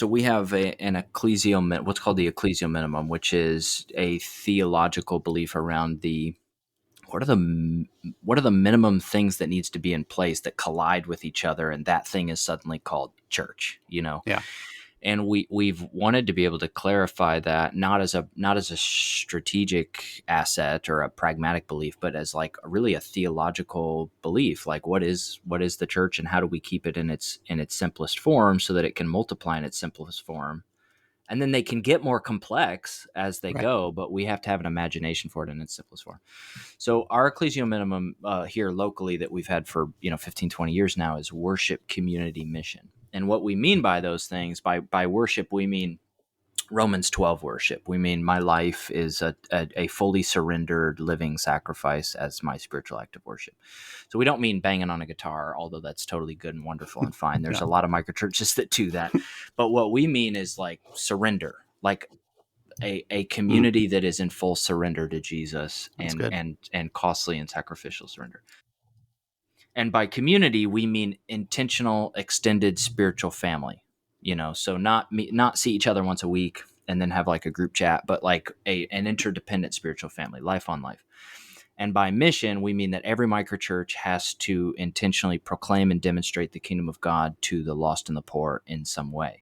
So we have an ecclesial, what's called the ecclesial minimum, which is a theological belief around what are the what are the minimum things that needs to be in place that collide with each other, and that thing is suddenly called church. Yeah. And we've wanted to be able to clarify that not as a strategic asset or a pragmatic belief, but as like really a theological belief. Like what is the church, and how do we keep it in its simplest form so that it can multiply in its simplest form, and then they can get more complex as they Right. go, but we have to have an imagination for it in its simplest form. So our ecclesial minimum here locally that we've had for 15, 20 years now is worship, community, mission. And what we mean by those things, by worship, we mean Romans 12 worship. We mean my life is a fully surrendered living sacrifice as my spiritual act of worship. So we don't mean banging on a guitar, although that's totally good and wonderful and fine. There's Yeah. a lot of microchurches that do that. But what we mean is like surrender, like a Mm, community that is in full surrender to Jesus, that's and good. and costly and sacrificial surrender. And by community, we mean intentional, extended spiritual family. So not see each other once a week and then have like a group chat, but like an interdependent spiritual family, life on life. And by mission, we mean that every microchurch has to intentionally proclaim and demonstrate the kingdom of God to the lost and the poor in some way.